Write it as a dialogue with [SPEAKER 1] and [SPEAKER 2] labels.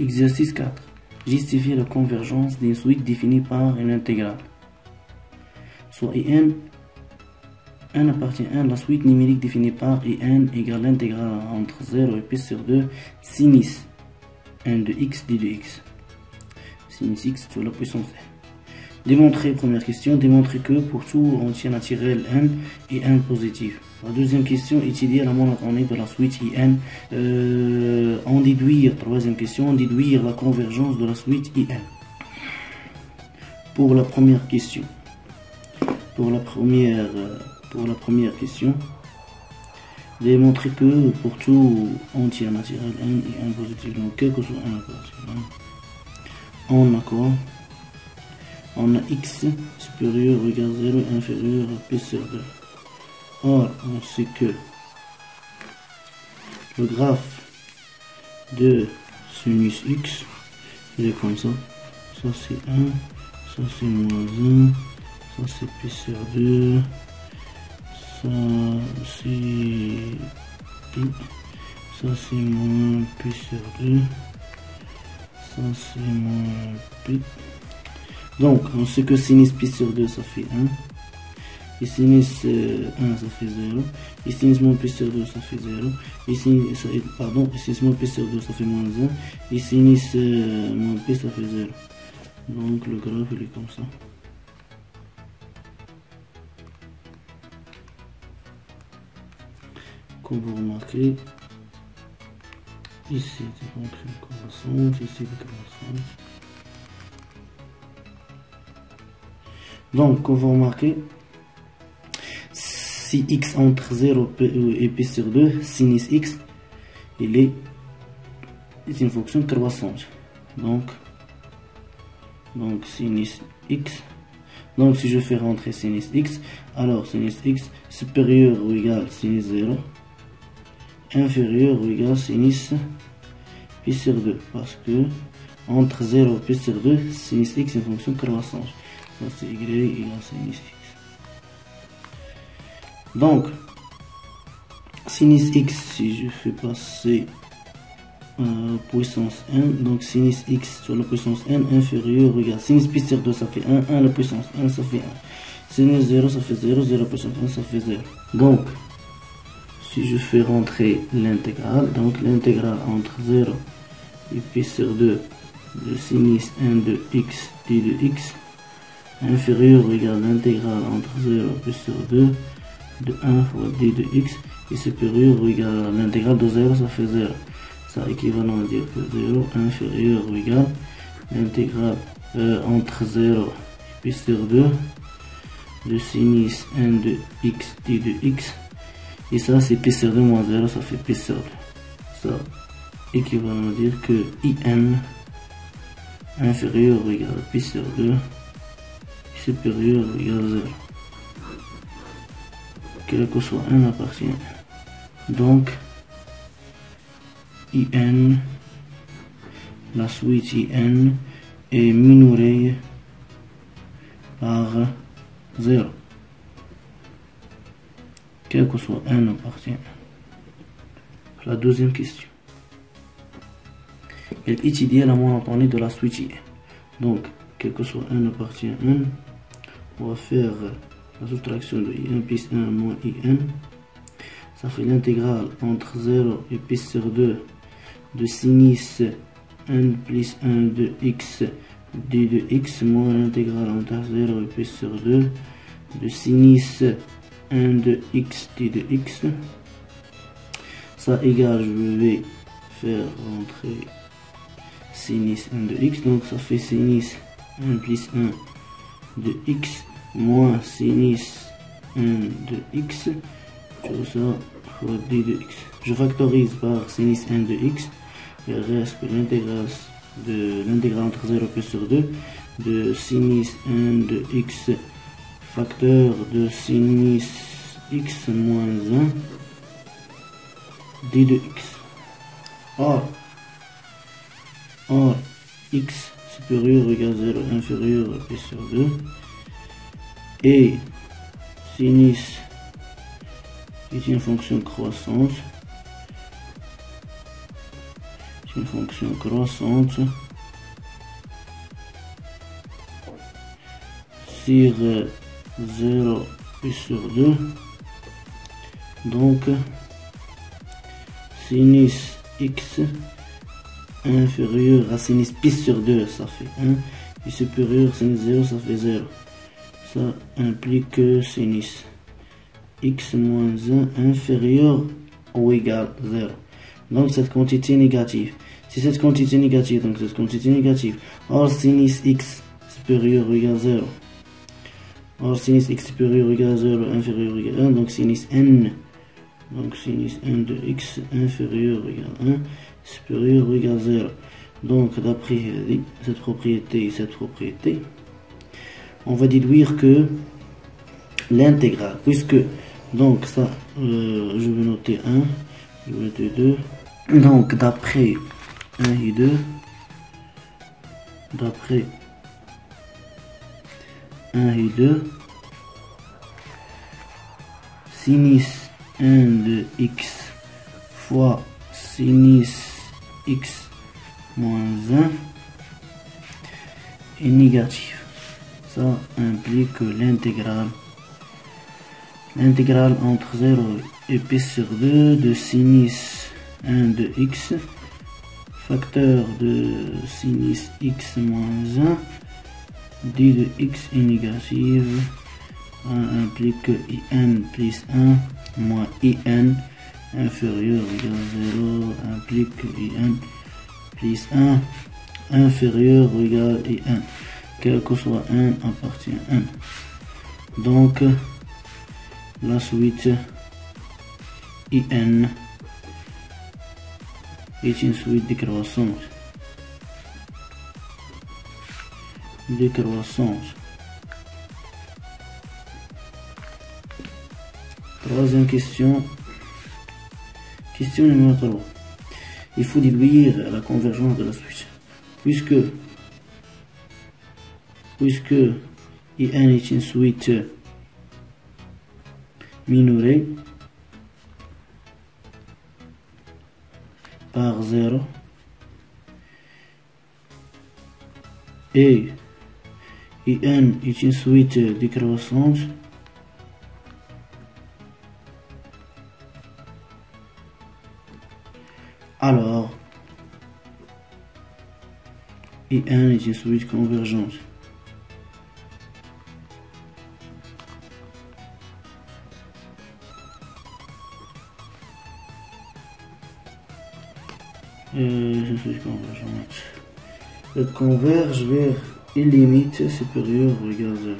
[SPEAKER 1] Exercice 4. Justifier la convergence d'une suite définie par une intégrale. Soit n appartient à 1, la suite numérique définie par n égale l'intégrale entre 0 et p sur 2 sinus n de x d de x. Sinus x sur la puissance n. Démontrer, première question, démontrer que pour tout entier naturel n et n positif. La deuxième question, étudier la monotonie de la suite in. En déduire, troisième question, en déduire la convergence de la suite in. Pour la première question, pour la première question, démontrer que pour tout entier naturel n et n positif, donc quel que soit n positif, on a quoi? On a x supérieur ou égal 0 inférieur à p sur 2. Or, on sait que le graphe de sinus x, il est comme ça. Ça c'est 1, ça c'est moins 1, ça c'est p sur 2, ça c'est p, ça c'est moins p sur 2, ça c'est moins p. Donc, on sait que sinus pi sur 2, ça fait 1. Et sinus 1, ça fait 0. Et sinus moins pi sur 2, ça fait 0. Et sinus, sinus moins pi sur 2, ça fait moins 1. Et sinus moins pi, ça fait 0. Donc, le graphe, il est comme ça. Comme vous remarquez, ici, des fonctions croissantes, ici, des croissantes. Donc, comme vous remarquez, si x entre 0 et p sur 2, sinus x, il est une fonction croissante. Donc sinus x. Donc, si je fais rentrer sinus x, alors sinus x supérieur ou égal sinus 0, inférieur ou égal sinus p sur 2. Parce que entre 0 et p sur 2, sinus x est une fonction croissante. Ça c'est y égale sinus x. Donc, sinus x, si je fais passer puissance n, donc sinus x sur la puissance n inférieur, regarde, sinus pi sur 2 ça fait 1, 1 la puissance 1 ça fait 1. Sinus 0 ça fait 0, 0 puissance 1 ça fait 0. Donc, si je fais rentrer l'intégrale, donc l'intégrale entre 0 et pi sur 2 de sinus n de x d de x inférieur égale l'intégrale entre 0 et pi sur 2 de 1 fois d de x et supérieur ou égal à l'intégrale de 0, ça fait 0. Ça équivalent à dire que 0 inférieur ou égal l'intégrale entre 0 et pi sur 2 de sinus n de x d de x. Et ça c'est pi sur 2 moins 0, ça fait pi sur 2. Ça équivalent à dire que in inférieur ou égal à pi sur 2 supérieur ou égal à 0. Quel que soit n appartient. Donc, in, la suite in est minorée par 0. Quel que soit n appartient. La deuxième question. Étudier la monotonie de la suite in. Donc, quel que soit n appartient n, on va faire la soustraction de in plus 1 moins in. Ça fait l'intégrale entre 0 et pi sur 2 de sinus n plus 1 de x d de x moins l'intégrale entre 0 et pi sur 2 de sinus 1 de x d de x. Ça égale, je vais faire rentrer sinus 1 de x, donc ça fait sinus 1 plus 1 de x moins sinus 1 de x sur ça fois d de x. Je factorise par sinus 1 de x, il reste l'intégrale entre 0 et pi sur 2 de sinus 1 de x facteur de sinus x moins 1 d de x. Or x supérieur ou égal à 0 inférieur à pi sur 2 et sinus est une fonction croissante est une fonction croissante sur 0 plus sur 2. Donc sinus x inférieur à sinus pi sur 2, ça fait 1. Et supérieur à sinus 0, ça fait 0. Ça implique que sinus x moins 1 inférieur ou égal 0. Donc cette quantité négative. Si cette quantité négative, donc cette quantité négative. Or sinus x supérieur ou égal 0. Or sinus x supérieur ou égal 0 inférieur ou égal 1. Donc sinus n. Donc sinus n de x inférieur ou égal 1 supérieur ou égal 0. Donc d'après cette propriété et cette propriété, on va déduire que l'intégrale, puisque donc ça, je vais noter 1, je vais noter 2. Donc d'après 1 et 2, d'après 1 et 2, sinus 1 de x fois sinus x moins 1 est négatif. Ça implique que l'intégrale entre 0 et pi sur 2 de sinus 1 de x facteur de sinus x moins 1 d de x est négative. Implique que in plus 1 moins in inférieur ou égal 0 implique que in plus 1 inférieur ou égal in, quel que soit 1 appartient à 1. Donc la suite in est une suite décroissante. Troisième question. Question numéro 3. Il faut déduire la convergence de la suite. Puisque in est une suite minorée par 0 et in est une suite décroissante alors in est une suite convergente. Je suis convergente. Elle converge vers une limite supérieure ou égale à 0.